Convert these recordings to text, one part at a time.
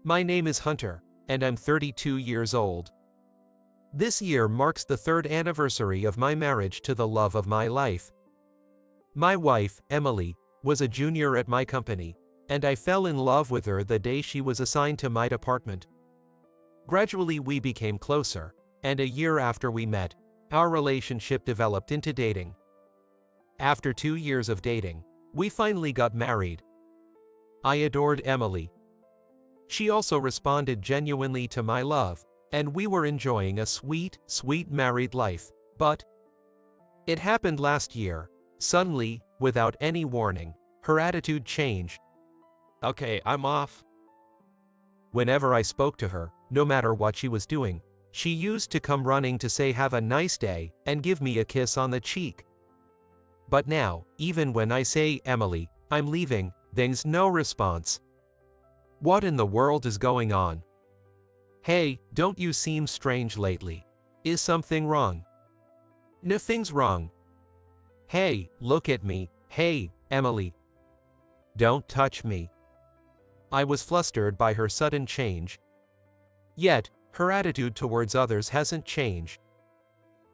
My name is Hunter, and I'm 32 years old. This year marks the 3rd anniversary of my marriage to the love of my life. My wife, Emily, was a junior at my company, and I fell in love with her the day she was assigned to my department. Gradually we became closer, and a year after we met, our relationship developed into dating. After 2 years of dating, we finally got married. I adored Emily. She also responded genuinely to my love, and we were enjoying a sweet, sweet married life, but it happened last year. Suddenly, without any warning, her attitude changed. Okay, I'm off. Whenever I spoke to her, no matter what she was doing, she used to come running to say have a nice day and give me a kiss on the cheek. But now, even when I say, Emily, I'm leaving, there's no response. What in the world is going on? Hey, don't you seem strange lately? Is something wrong? Nothing's wrong. Hey, look at me. Hey, Emily. Don't touch me. I was flustered by her sudden change. Yet, her attitude towards others hasn't changed.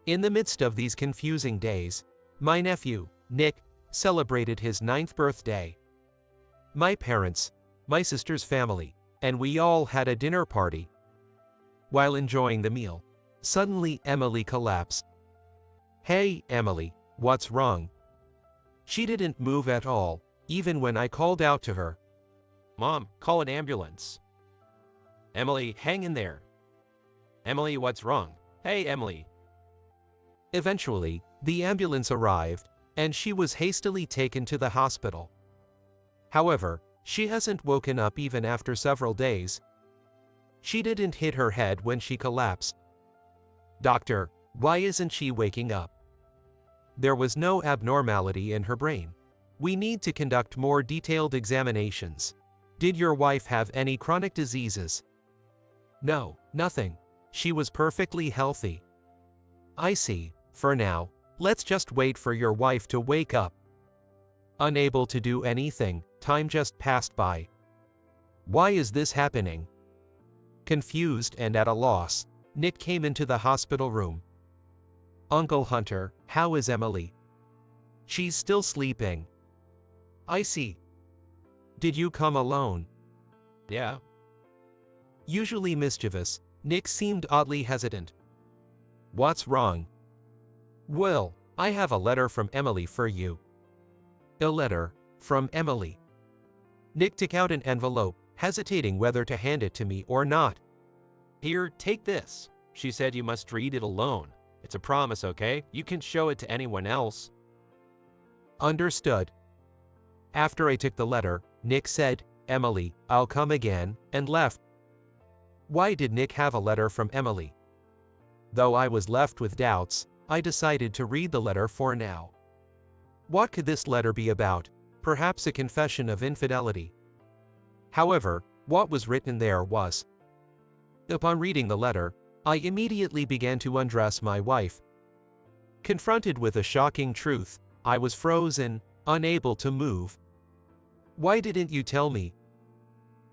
In the midst of these confusing days, my nephew, Nick, celebrated his 9th birthday. My parents, my sister's family, and we all had a dinner party. While enjoying the meal, suddenly Emily collapsed. Hey, Emily, what's wrong? She didn't move at all, even when I called out to her. Mom, call an ambulance. Emily, hang in there. Emily, what's wrong? Hey, Emily. Eventually, the ambulance arrived, and she was hastily taken to the hospital. However, she hasn't woken up even after several days. She didn't hit her head when she collapsed. Doctor, why isn't she waking up? There was no abnormality in her brain. We need to conduct more detailed examinations. Did your wife have any chronic diseases? No, nothing. She was perfectly healthy. I see. For now, let's just wait for your wife to wake up. Unable to do anything, time just passed by. Why is this happening? Confused and at a loss, Nick came into the hospital room. Uncle Hunter, how is Emily? She's still sleeping. I see. Did you come alone? Yeah. Usually mischievous, Nick seemed oddly hesitant. What's wrong? Well, I have a letter from Emily for you. A letter from Emily. Nick took out an envelope, hesitating whether to hand it to me or not. Here, take this. She said you must read it alone. It's a promise, okay? You can show it to anyone else. Understood. After I took the letter, Nick said, Emily, I'll come again, and left. Why did Nick have a letter from Emily? Though I was left with doubts, I decided to read the letter for now. What could this letter be about? Perhaps a confession of infidelity. However, what was written there was. Upon reading the letter, I immediately began to undress my wife. Confronted with a shocking truth, I was frozen, unable to move. Why didn't you tell me?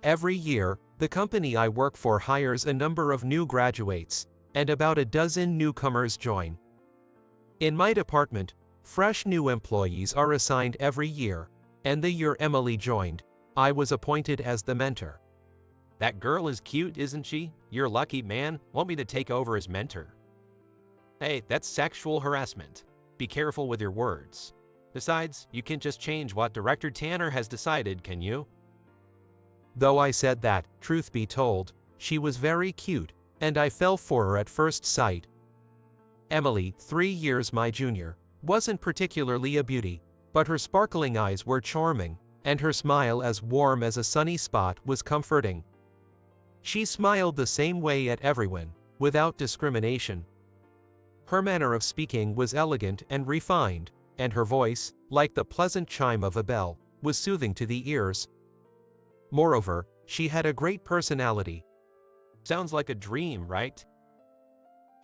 Every year, the company I work for hires a number of new graduates, and about a dozen newcomers join. In my department, fresh new employees are assigned every year, and the year Emily joined, I was appointed as the mentor. That girl is cute, isn't she? You're lucky, man. Want me to take over as mentor? Hey, that's sexual harassment. Be careful with your words. Besides, you can't just change what Director Tanner has decided, can you? Though I said that, truth be told, she was very cute, and I fell for her at first sight. Emily, 3 years my junior, wasn't particularly a beauty, but her sparkling eyes were charming, and her smile as warm as a sunny spot was comforting. She smiled the same way at everyone, without discrimination. Her manner of speaking was elegant and refined, and her voice, like the pleasant chime of a bell, was soothing to the ears. Moreover, she had a great personality. Sounds like a dream, right?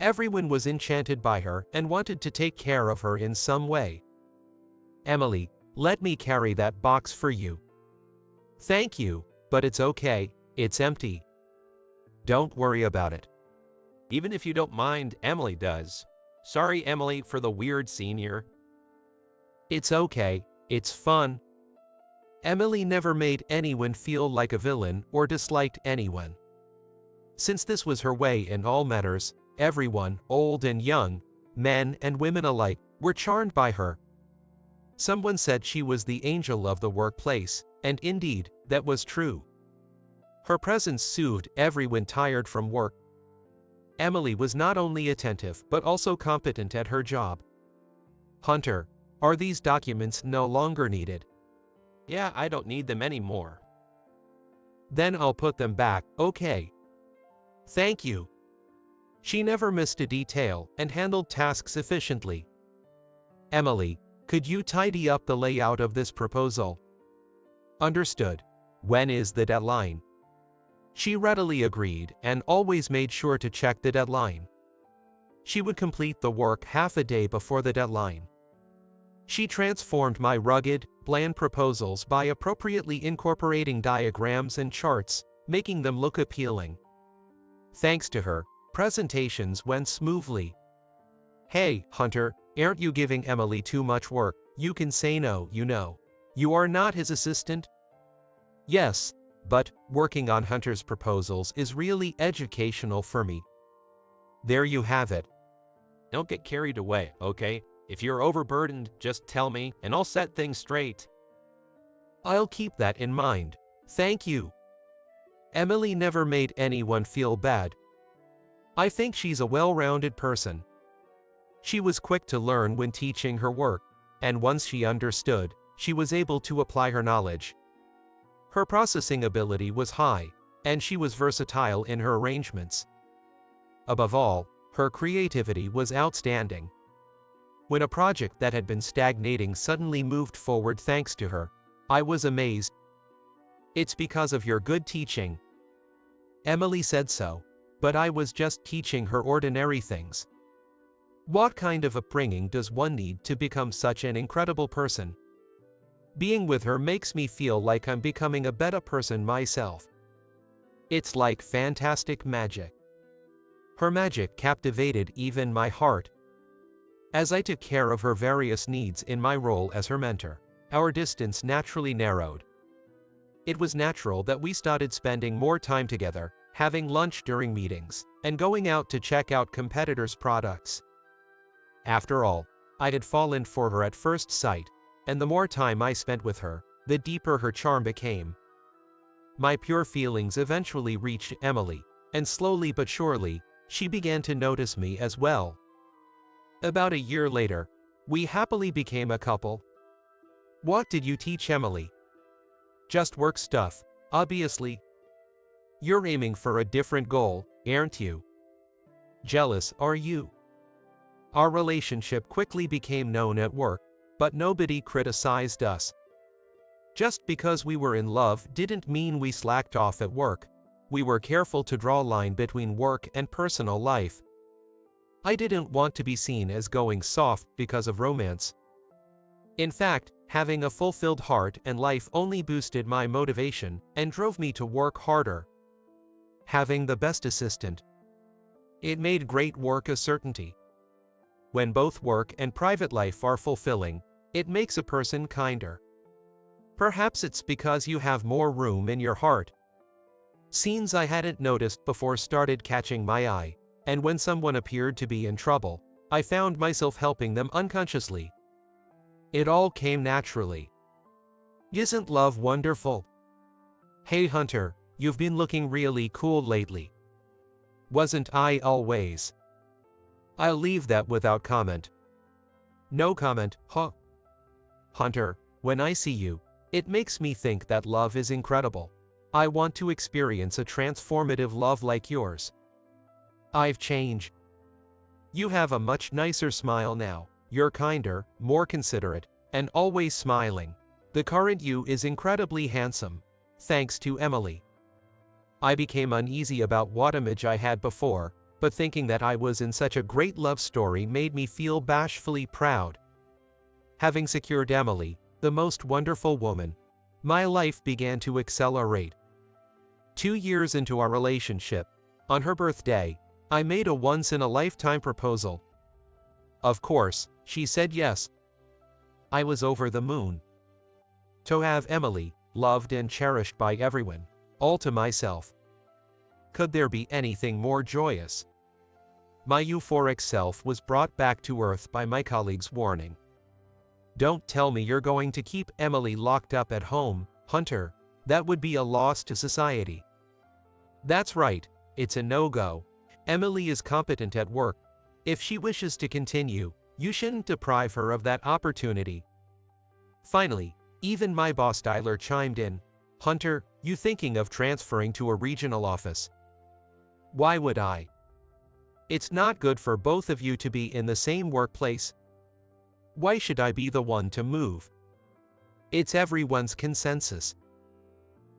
Everyone was enchanted by her and wanted to take care of her in some way. Emily, let me carry that box for you. Thank you, but it's okay, It's empty. Don't worry about it. Even if you don't mind, Emily does. Sorry, Emily, for the weird senior. It's okay, it's fun. Emily never made anyone feel like a villain or disliked anyone. Since this was her way in all matters, everyone, old and young, men and women alike, were charmed by her. Someone said she was the angel of the workplace, and indeed, that was true. Her presence soothed everyone tired from work. Emily was not only attentive but also competent at her job. Hunter, are these documents no longer needed? Yeah, I don't need them anymore. Then I'll put them back, okay? Thank you. She never missed a detail and handled tasks efficiently. Emily, could you tidy up the layout of this proposal? Understood. When is the deadline? She readily agreed and always made sure to check the deadline. She would complete the work half a day before the deadline. She transformed my rugged, bland proposals by appropriately incorporating diagrams and charts, making them look appealing. Thanks to her, presentations went smoothly. Hey, Hunter, aren't you giving Emily too much work? You can say no, you know. You are not his assistant? Yes, but working on Hunter's proposals is really educational for me. There you have it. Don't get carried away, okay? If you're overburdened, just tell me, and I'll set things straight. I'll keep that in mind. Thank you. Emily never made anyone feel bad. I think she's a well-rounded person. She was quick to learn when teaching her work, and once she understood, she was able to apply her knowledge. Her processing ability was high, and she was versatile in her arrangements. Above all, her creativity was outstanding. When a project that had been stagnating suddenly moved forward thanks to her, I was amazed. It's because of your good teaching. Emily said so, but I was just teaching her ordinary things. What kind of upbringing does one need to become such an incredible person? Being with her makes me feel like I'm becoming a better person myself. It's like fantastic magic. Her magic captivated even my heart. As I took care of her various needs in my role as her mentor, our distance naturally narrowed. It was natural that we started spending more time together, having lunch during meetings, and going out to check out competitors' products. After all, I had fallen for her at first sight, and the more time I spent with her, the deeper her charm became. My pure feelings eventually reached Emily, and slowly but surely, she began to notice me as well. About a year later, we happily became a couple. What did you teach Emily? Just work stuff, obviously. You're aiming for a different goal, aren't you? Jealous, are you? Our relationship quickly became known at work, but nobody criticized us. Just because we were in love didn't mean we slacked off at work. We were careful to draw a line between work and personal life. I didn't want to be seen as going soft because of romance. In fact, having a fulfilled heart and life only boosted my motivation and drove me to work harder. Having the best assistant. It made great work a certainty. When both work and private life are fulfilling, it makes a person kinder. Perhaps it's because you have more room in your heart. Scenes I hadn't noticed before started catching my eye, and when someone appeared to be in trouble, I found myself helping them unconsciously. It all came naturally. Isn't love wonderful? Hey Hunter, you've been looking really cool lately. Wasn't I always? I'll leave that without comment. No comment, huh? Hunter, when I see you, it makes me think that love is incredible. I want to experience a transformative love like yours. I've changed. You have a much nicer smile now. You're kinder, more considerate, and always smiling. The current you is incredibly handsome, thanks to Emily. I became uneasy about what image I had before, but thinking that I was in such a great love story made me feel bashfully proud. Having secured Emily, the most wonderful woman, my life began to accelerate. 2 years into our relationship, on her birthday, I made a once-in-a-lifetime proposal. Of course, she said yes. I was over the moon. To have Emily, loved and cherished by everyone, all to myself. Could there be anything more joyous? My euphoric self was brought back to earth by my colleague's warning. Don't tell me you're going to keep Emily locked up at home, Hunter. That would be a loss to society. That's right, it's a no-go. Emily is competent at work. If she wishes to continue, you shouldn't deprive her of that opportunity. Finally, even my boss Tyler chimed in. Hunter, you thinking of transferring to a regional office? Why would I? It's not good for both of you to be in the same workplace. Why should I be the one to move? It's everyone's consensus.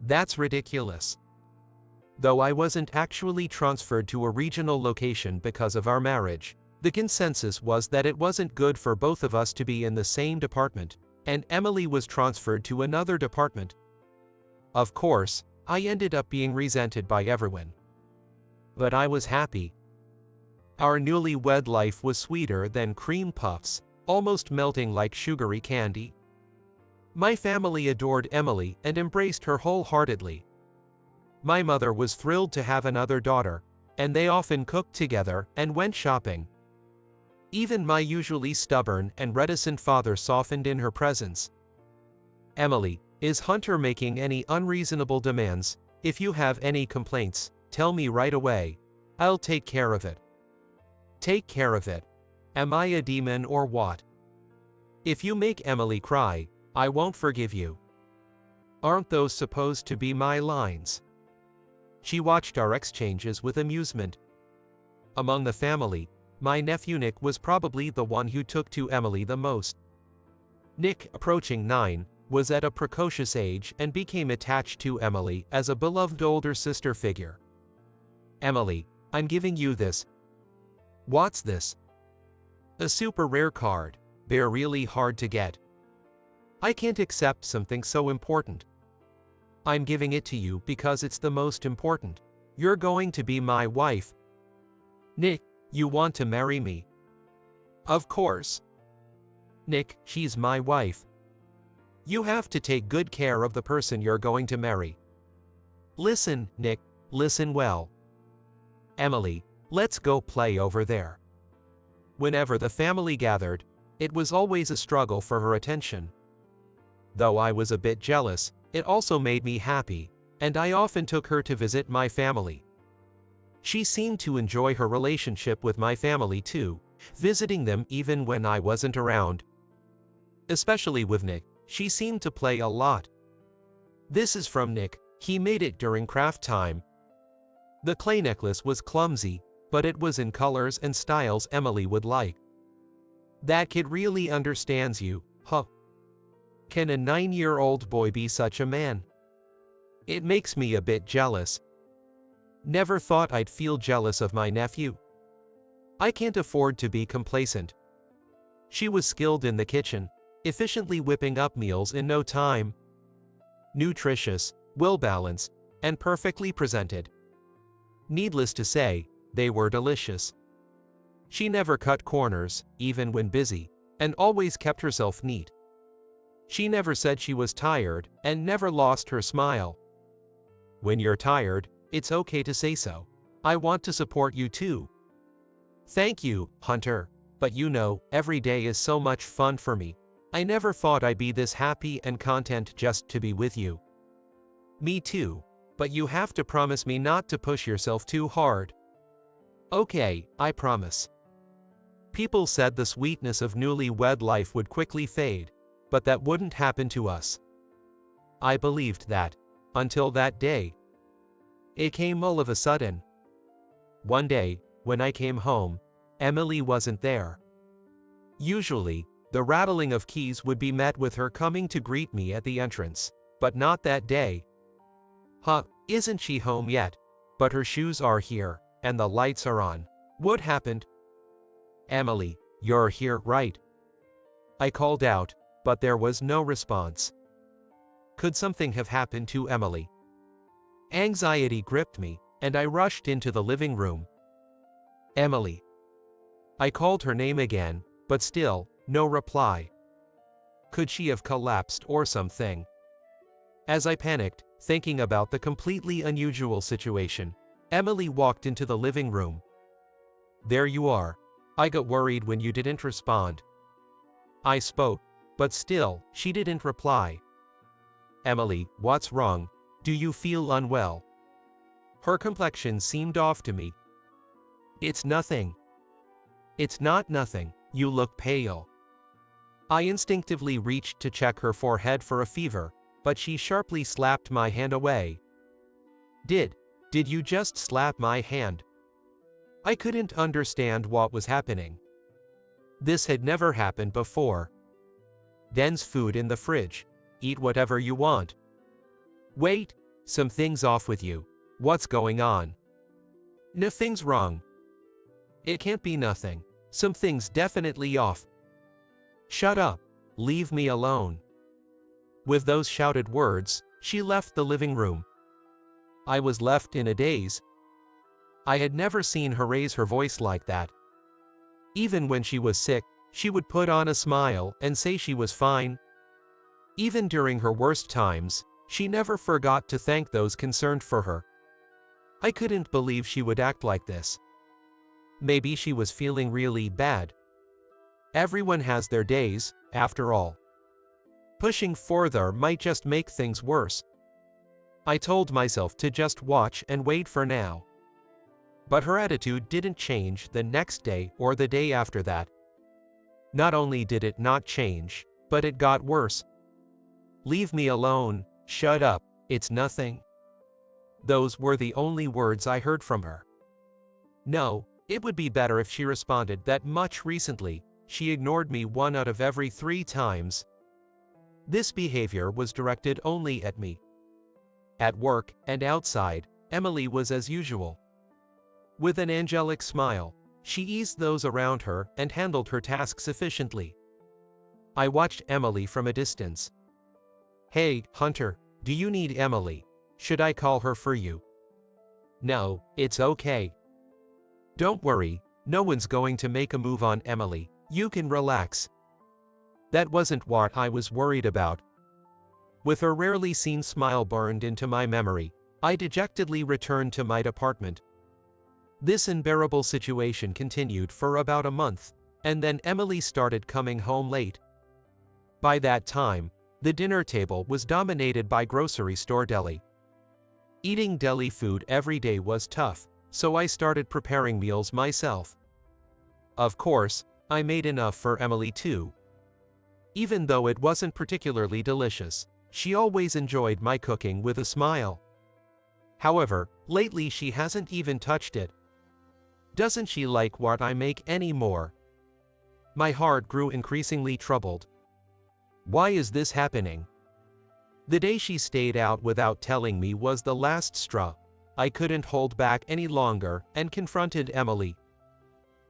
That's ridiculous. Though I wasn't actually transferred to a regional location because of our marriage, the consensus was that it wasn't good for both of us to be in the same department, and Emily was transferred to another department. Of course, I ended up being resented by everyone. But I was happy. Our newlywed life was sweeter than cream puffs, almost melting like sugary candy. My family adored Emily and embraced her wholeheartedly. My mother was thrilled to have another daughter, and they often cooked together and went shopping. Even my usually stubborn and reticent father softened in her presence. Emily, is Hunter making any unreasonable demands? If you have any complaints, tell me right away. I'll take care of it. Take care of it. Am I a demon or what? If you make Emily cry, I won't forgive you. Aren't those supposed to be my lines? She watched our exchanges with amusement. Among the family, my nephew Nick was probably the one who took to Emily the most. Nick, approaching 9, was at a precocious age and became attached to Emily as a beloved older sister figure. Emily, I'm giving you this. What's this? A super rare card. They're really hard to get. I can't accept something so important. I'm giving it to you because it's the most important. You're going to be my wife. Nick, you want to marry me? Of course. Nick, she's my wife. You have to take good care of the person you're going to marry. Listen, Nick, listen well. Emily, let's go play over there. Whenever the family gathered, it was always a struggle for her attention. Though I was a bit jealous, it also made me happy, and I often took her to visit my family. She seemed to enjoy her relationship with my family too, visiting them even when I wasn't around. Especially with Nick, she seemed to play a lot. This is from Nick, he made it during craft time. The clay necklace was clumsy, but it was in colors and styles Emily would like. That kid really understands you, huh? Can a 9-year-old boy be such a man? It makes me a bit jealous. Never thought I'd feel jealous of my nephew. I can't afford to be complacent. She was skilled in the kitchen, efficiently whipping up meals in no time. Nutritious, well-balanced, and perfectly presented. Needless to say, they were delicious. She never cut corners, even when busy, and always kept herself neat. She never said she was tired, and never lost her smile. When you're tired, it's okay to say so. I want to support you too. Thank you, Hunter, but you know, every day is so much fun for me. I never thought I'd be this happy and content just to be with you. Me too, but you have to promise me not to push yourself too hard. Okay, I promise. People said the sweetness of newlywed life would quickly fade, but that wouldn't happen to us. I believed that, until that day. It came all of a sudden. One day, when I came home, Emily wasn't there. Usually, the rattling of keys would be met with her coming to greet me at the entrance, but not that day. Huh, isn't she home yet? But her shoes are here, and the lights are on. What happened? Emily, you're here, right? I called out, but there was no response. Could something have happened to Emily? Anxiety gripped me, and I rushed into the living room. Emily. I called her name again, but still, no reply. Could she have collapsed or something? As I panicked, thinking about the completely unusual situation, Emily walked into the living room. There you are. I got worried when you didn't respond. I spoke, but still, she didn't reply. Emily, what's wrong? Do you feel unwell? Her complexion seemed off to me. It's nothing. It's not nothing, you look pale. I instinctively reached to check her forehead for a fever, but she sharply slapped my hand away. Did you just slap my hand? I couldn't understand what was happening. This had never happened before. There's food in the fridge. Eat whatever you want. Wait, something's off with you. What's going on? Nothing's wrong. It can't be nothing. Something's definitely off. Shut up. Leave me alone. With those shouted words, she left the living room. I was left in a daze. I had never seen her raise her voice like that. Even when she was sick, she would put on a smile and say she was fine. Even during her worst times, she never forgot to thank those concerned for her. I couldn't believe she would act like this. Maybe she was feeling really bad. Everyone has their days, after all. Pushing further might just make things worse. I told myself to just watch and wait for now. But her attitude didn't change the next day or the day after that. Not only did it not change, but it got worse. Leave me alone, shut up, it's nothing. Those were the only words I heard from her. No, it would be better if she responded that much recently. She ignored me 1 out of every 3 times. This behavior was directed only at me. At work and outside, Emily was as usual. With an angelic smile, she eased those around her and handled her tasks efficiently. I watched Emily from a distance. Hey, Hunter, do you need Emily? Should I call her for you? No, it's okay. Don't worry, no one's going to make a move on Emily. You can relax. That wasn't what I was worried about. With her rarely seen smile burned into my memory, I dejectedly returned to my apartment. This unbearable situation continued for about a month, and then Emily started coming home late. By that time, the dinner table was dominated by grocery store deli. Eating deli food every day was tough, so I started preparing meals myself. Of course, I made enough for Emily too. Even though it wasn't particularly delicious, she always enjoyed my cooking with a smile. However, lately she hasn't even touched it. Doesn't she like what I make anymore? My heart grew increasingly troubled. Why is this happening? The day she stayed out without telling me was the last straw. I couldn't hold back any longer and confronted Emily.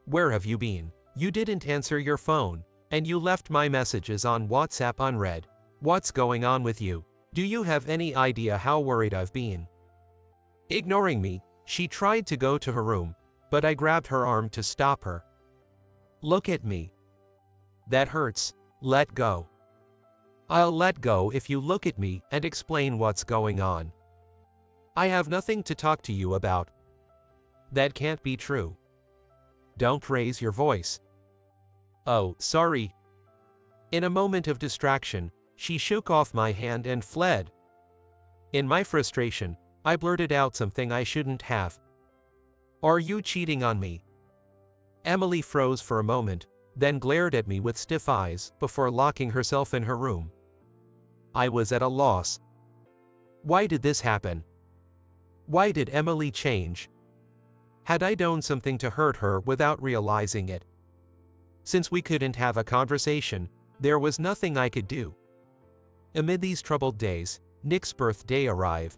Where have you been? You didn't answer your phone, and you left my messages on WhatsApp unread. What's going on with you? Do you have any idea how worried I've been? Ignoring me, she tried to go to her room, but I grabbed her arm to stop her. Look at me. That hurts. Let go. I'll let go if you look at me and explain what's going on. I have nothing to talk to you about. That can't be true. Don't raise your voice. Oh, sorry. In a moment of distraction, she shook off my hand and fled. In my frustration, I blurted out something I shouldn't have. Are you cheating on me? Emily froze for a moment, then glared at me with stiff eyes before locking herself in her room. I was at a loss. Why did this happen? Why did Emily change? Had I done something to hurt her without realizing it? Since we couldn't have a conversation, there was nothing I could do. Amid these troubled days, Nick's birthday arrived.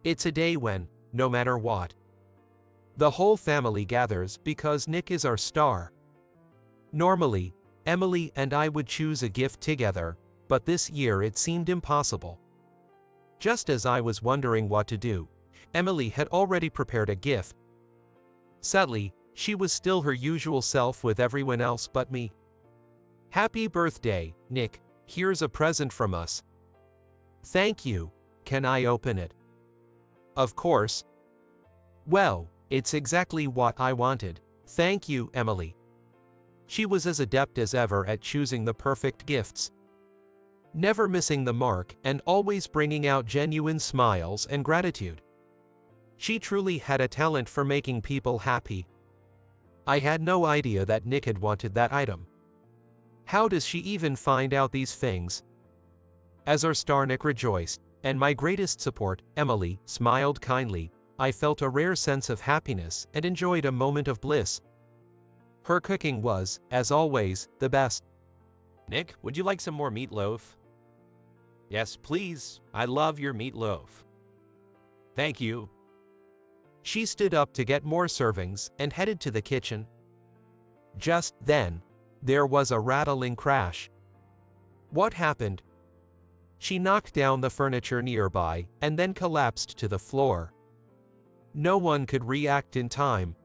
It's a day when, no matter what, the whole family gathers because Nick is our star. Normally, Emily and I would choose a gift together, but this year it seemed impossible. Just as I was wondering what to do, Emily had already prepared a gift. Sadly, she was still her usual self with everyone else but me. "Happy birthday, Nick. Here's a present from us." "Thank you. Can I open it?" "Of course." "Well, it's exactly what I wanted. Thank you, Emily." She was as adept as ever at choosing the perfect gifts, never missing the mark and always bringing out genuine smiles and gratitude. She truly had a talent for making people happy. I had no idea that Nick had wanted that item. How does she even find out these things? As our star Nick rejoiced, and my greatest support, Emily, smiled kindly, I felt a rare sense of happiness and enjoyed a moment of bliss. Her cooking was, as always, the best. "Nick, would you like some more meatloaf?" "Yes, please. I love your meatloaf." "Thank you." She stood up to get more servings and headed to the kitchen. Just then, there was a rattling crash. What happened? She knocked down the furniture nearby and then collapsed to the floor. No one could react in time.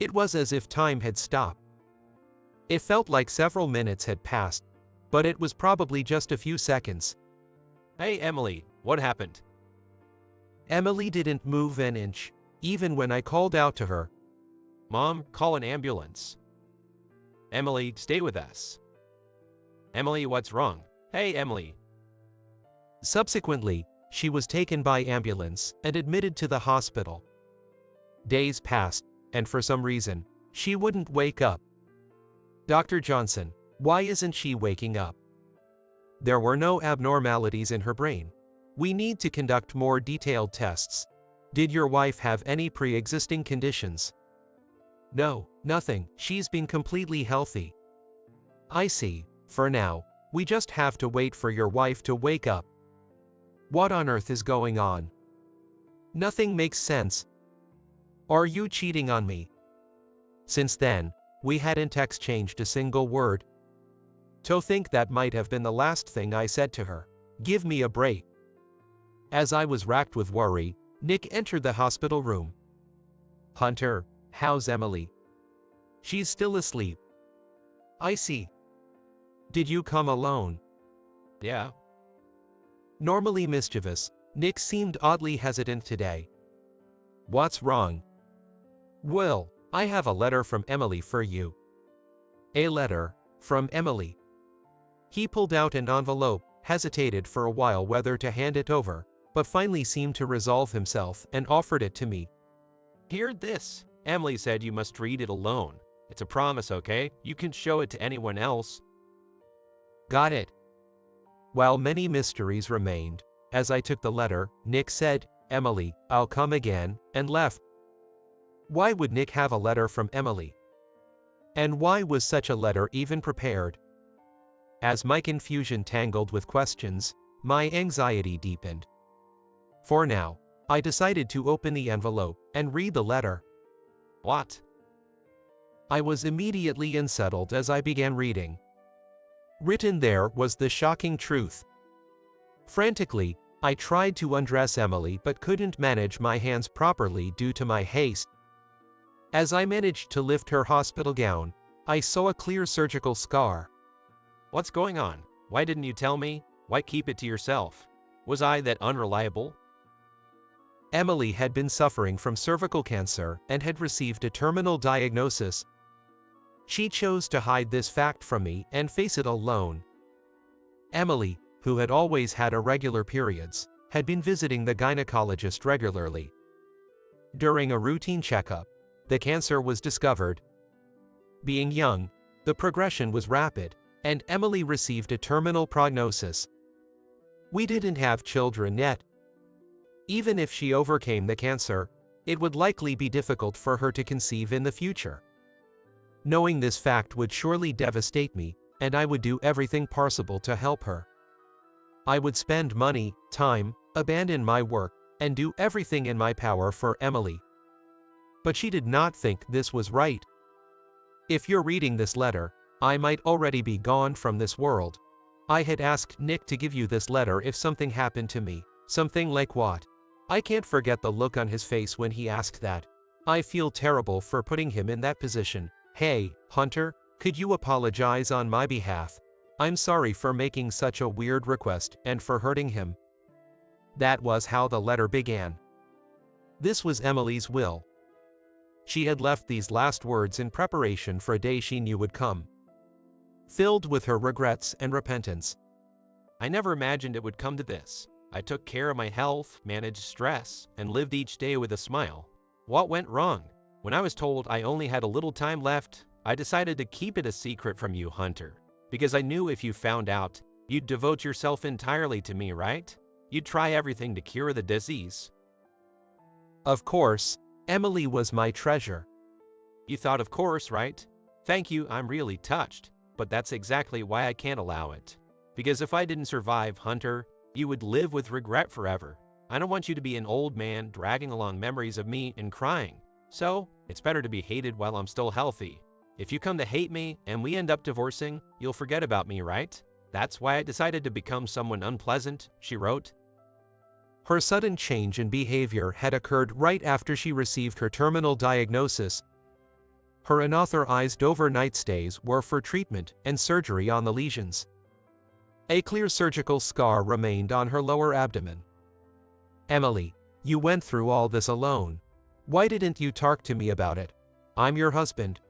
It was as if time had stopped. It felt like several minutes had passed, but it was probably just a few seconds. "Hey, Emily, what happened?" Emily didn't move an inch, even when I called out to her. "Mom, call an ambulance." "Emily, stay with us." "Emily, what's wrong?" "Hey, Emily." Subsequently, she was taken by ambulance and admitted to the hospital. Days passed, and for some reason, she wouldn't wake up. "Dr. Johnson, why isn't she waking up?" There were no abnormalities in her brain. "We need to conduct more detailed tests. Did your wife have any pre-existing conditions?" "No, nothing. She's been completely healthy." "I see. For now, we just have to wait for your wife to wake up." What on earth is going on? Nothing makes sense. Are you cheating on me? Since then, we hadn't exchanged a single word. To think that might have been the last thing I said to her. Give me a break. As I was racked with worry, Nick entered the hospital room. "Hunter, how's Emily?" "She's still asleep." "I see. Did you come alone?" "Yeah." Normally mischievous, Nick seemed oddly hesitant today. "What's wrong?" "Well, I have a letter from Emily for you." "A letter from Emily?" He pulled out an envelope, hesitated for a while whether to hand it over, but finally seemed to resolve himself and offered it to me. "Hear this. Emily said you must read it alone. It's a promise, okay? You can show it to anyone else." Got it. While many mysteries remained, as I took the letter, Nick said, "Emily, I'll come again," and left. Why would Nick have a letter from Emily? And why was such a letter even prepared? As my confusion tangled with questions, my anxiety deepened. For now, I decided to open the envelope and read the letter. "What?" I was immediately unsettled as I began reading. Written there was the shocking truth. Frantically, I tried to undress Emily but couldn't manage my hands properly due to my haste. As I managed to lift her hospital gown, I saw a clear surgical scar. "What's going on? Why didn't you tell me? Why keep it to yourself? Was I that unreliable?" Emily had been suffering from cervical cancer and had received a terminal diagnosis. She chose to hide this fact from me and face it alone. Emily, who had always had irregular periods, had been visiting the gynecologist regularly. During a routine checkup, the cancer was discovered. Being young, the progression was rapid, and Emily received a terminal prognosis. We didn't have children yet. Even if she overcame the cancer, it would likely be difficult for her to conceive in the future. Knowing this fact would surely devastate me, and I would do everything possible to help her. I would spend money, time, abandon my work, and do everything in my power for Emily. But she did not think this was right. If you're reading this letter, I might already be gone from this world. I had asked Nick to give you this letter if something happened to me, Something like what? I can't forget the look on his face when he asked that. I feel terrible for putting him in that position. Hey, Hunter, could you apologize on my behalf? I'm sorry for making such a weird request and for hurting him. That was how the letter began. This was Emily's will. She had left these last words in preparation for a day she knew would come, filled with her regrets and repentance. I never imagined it would come to this. I took care of my health, managed stress, and lived each day with a smile. What went wrong? When I was told I only had a little time left, I decided to keep it a secret from you, Hunter. Because I knew if you found out, you'd devote yourself entirely to me, right? You'd try everything to cure the disease. Of course, Emily was my treasure. You thought of course, right? Thank you, I'm really touched. But that's exactly why I can't allow it. Because if I didn't survive, Hunter, you would live with regret forever. I don't want you to be an old man dragging along memories of me and crying. So, it's better to be hated while I'm still healthy. If you come to hate me and we end up divorcing, you'll forget about me, right? That's why I decided to become someone unpleasant, she wrote. Her sudden change in behavior had occurred right after she received her terminal diagnosis. Her unauthorized overnight stays were for treatment and surgery on the lesions. A clear surgical scar remained on her lower abdomen. Emily, you went through all this alone. Why didn't you talk to me about it? I'm your husband.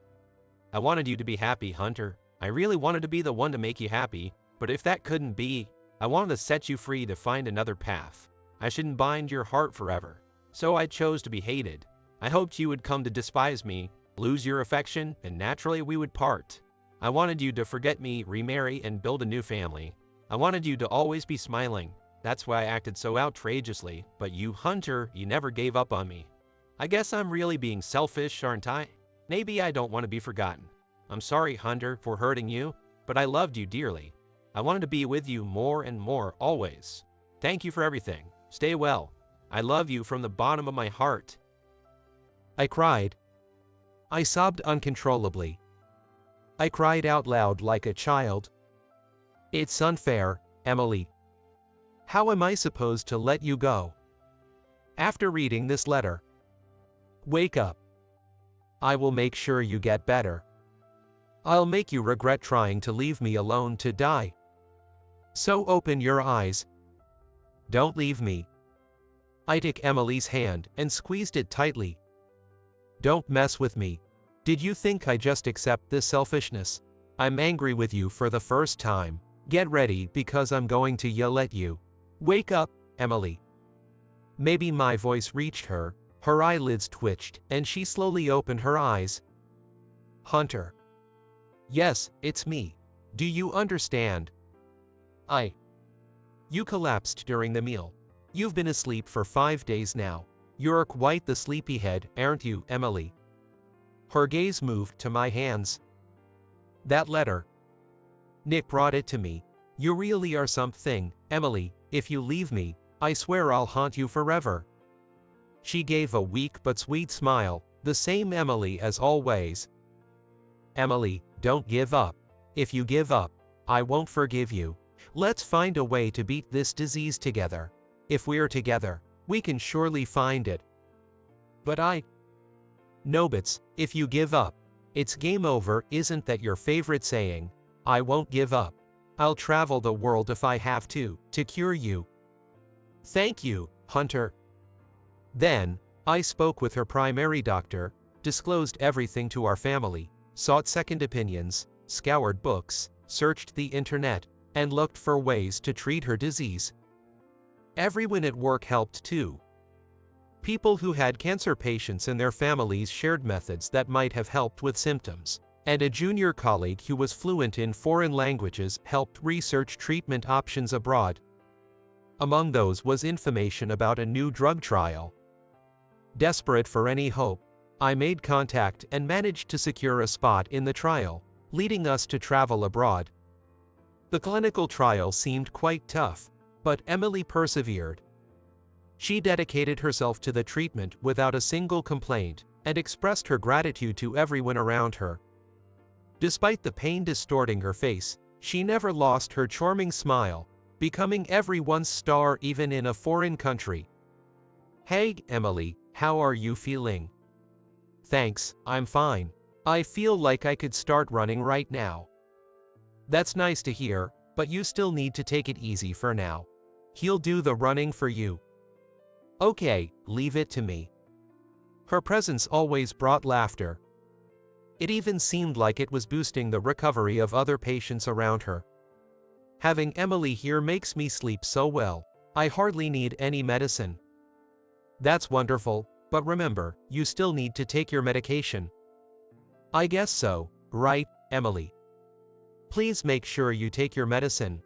I wanted you to be happy, Hunter. I really wanted to be the one to make you happy, but if that couldn't be, I wanted to set you free to find another path. I shouldn't bind your heart forever. So I chose to be hated. I hoped you would come to despise me, lose your affection, and naturally we would part. I wanted you to forget me, remarry, and build a new family. I wanted you to always be smiling. That's why I acted so outrageously, but you, Hunter, you never gave up on me. I guess I'm really being selfish, aren't I? Maybe I don't want to be forgotten. I'm sorry, Hunter, for hurting you, but I loved you dearly. I wanted to be with you more and more, always. Thank you for everything. Stay well. I love you from the bottom of my heart. I cried. I sobbed uncontrollably. I cried out loud like a child. It's unfair, Emily. How am I supposed to let you go? After reading this letter, wake up. I will make sure you get better. I'll make you regret trying to leave me alone to die. So open your eyes. Don't leave me. I took Emily's hand and squeezed it tightly. Don't mess with me. Did you think I just accept this selfishness? I'm angry with you for the first time. Get ready because I'm going to yell at you. Wake up, Emily. Maybe my voice reached her, her eyelids twitched, and she slowly opened her eyes. Hunter. Yes, it's me. Do you understand? You collapsed during the meal. You've been asleep for 5 days now. You're quite the sleepyhead, aren't you, Emily? Her gaze moved to my hands. That letter. Nick brought it to me. You really are something, Emily. If you leave me, I swear I'll haunt you forever. She gave a weak but sweet smile, the same Emily as always. Emily, don't give up. If you give up, I won't forgive you. Let's find a way to beat this disease together. If we're together, we can surely find it. But No, Bits, if you give up, it's game over. Isn't that your favorite saying? I won't give up. I'll travel the world if I have to cure you. Thank you, Hunter. Then, I spoke with her primary doctor, disclosed everything to our family, sought second opinions, scoured books, searched the internet, and looked for ways to treat her disease. Everyone at work helped too. People who had cancer patients in their families shared methods that might have helped with symptoms, and a junior colleague who was fluent in foreign languages helped research treatment options abroad. Among those was information about a new drug trial. Desperate for any hope, I made contact and managed to secure a spot in the trial, leading us to travel abroad. The clinical trial seemed quite tough, but Emily persevered. She dedicated herself to the treatment without a single complaint and expressed her gratitude to everyone around her. Despite the pain distorting her face, she never lost her charming smile, becoming everyone's star even in a foreign country. Hey, Emily, how are you feeling? Thanks, I'm fine. I feel like I could start running right now. That's nice to hear, but you still need to take it easy for now. He'll do the running for you. Okay, leave it to me. Her presence always brought laughter. It even seemed like it was boosting the recovery of other patients around her. Having Emily here makes me sleep so well. I hardly need any medicine. That's wonderful, but remember, you still need to take your medication. I guess so, right, Emily? Please make sure you take your medicine.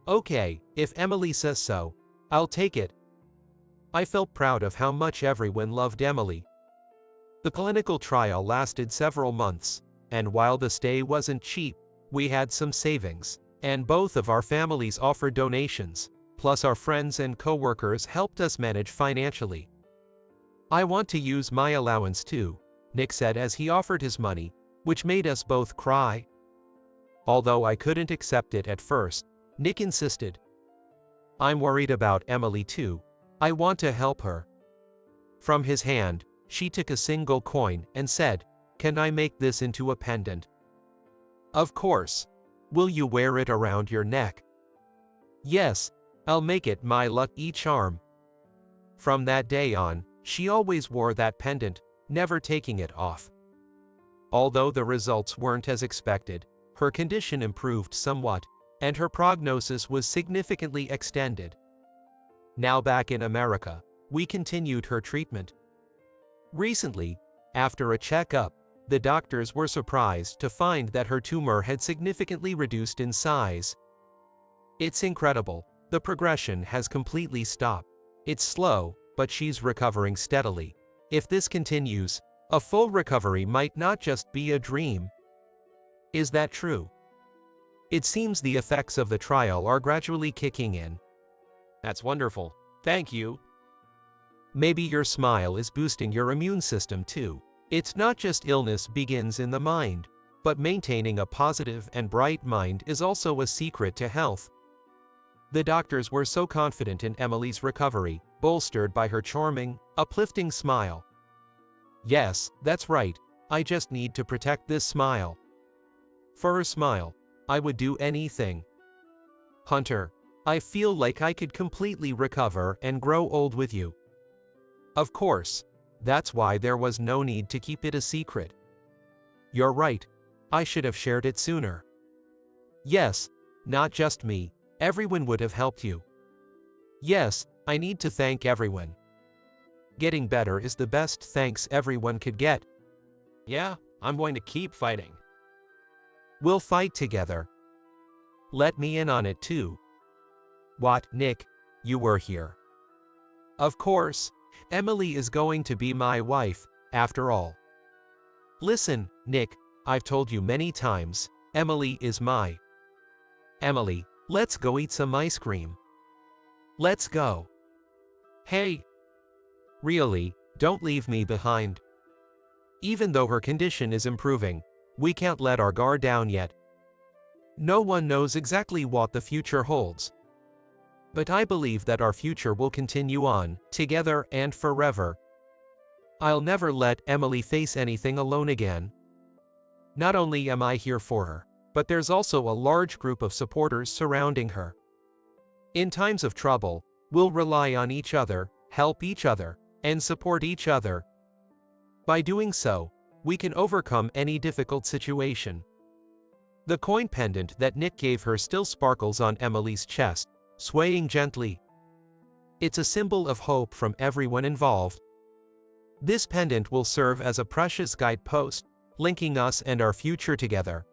Okay, if Emily says so, I'll take it. I felt proud of how much everyone loved Emily. The clinical trial lasted several months, and while the stay wasn't cheap, we had some savings, and both of our families offered donations, plus our friends and co-workers helped us manage financially. I want to use my allowance too, Nick said as he offered his money, which made us both cry. Although I couldn't accept it at first, Nick insisted. I'm worried about Emily too. I want to help her. From his hand, she took a single coin and said, "Can I make this into a pendant?" Of course. Will you wear it around your neck? Yes, I'll make it my lucky charm. From that day on, she always wore that pendant, never taking it off. Although the results weren't as expected, her condition improved somewhat, and her prognosis was significantly extended. Now back in America, we continued her treatment. Recently, after a checkup, the doctors were surprised to find that her tumor had significantly reduced in size. It's incredible, the progression has completely stopped. It's slow, but she's recovering steadily. If this continues, a full recovery might not just be a dream. Is that true? It seems the effects of the trial are gradually kicking in. That's wonderful. Thank you. Maybe your smile is boosting your immune system too. It's not just illness begins in the mind, but maintaining a positive and bright mind is also a secret to health. The doctors were so confident in Emily's recovery, bolstered by her charming, uplifting smile. Yes, that's right, I just need to protect this smile. For her smile, I would do anything. Hunter, I feel like I could completely recover and grow old with you. Of course, that's why there was no need to keep it a secret. You're right, I should have shared it sooner. Yes, not just me, everyone would have helped you. Yes, I need to thank everyone. Getting better is the best thanks everyone could get. Yeah, I'm going to keep fighting. We'll fight together. Let me in on it too. What, Nick? You were here. Of course, Emily is going to be my wife, after all. Listen, Nick, I've told you many times, Emily is my. Emily, let's go eat some ice cream. Let's go. Hey. Really, don't leave me behind. Even though her condition is improving, we can't let our guard down yet. No one knows exactly what the future holds. But I believe that our future will continue on, together and forever. I'll never let Emily face anything alone again. Not only am I here for her, but there's also a large group of supporters surrounding her. In times of trouble, we'll rely on each other, help each other, and support each other. By doing so, we can overcome any difficult situation. The coin pendant that Nick gave her still sparkles on Emily's chest, swaying gently. It's a symbol of hope from everyone involved. This pendant will serve as a precious guidepost, linking us and our future together.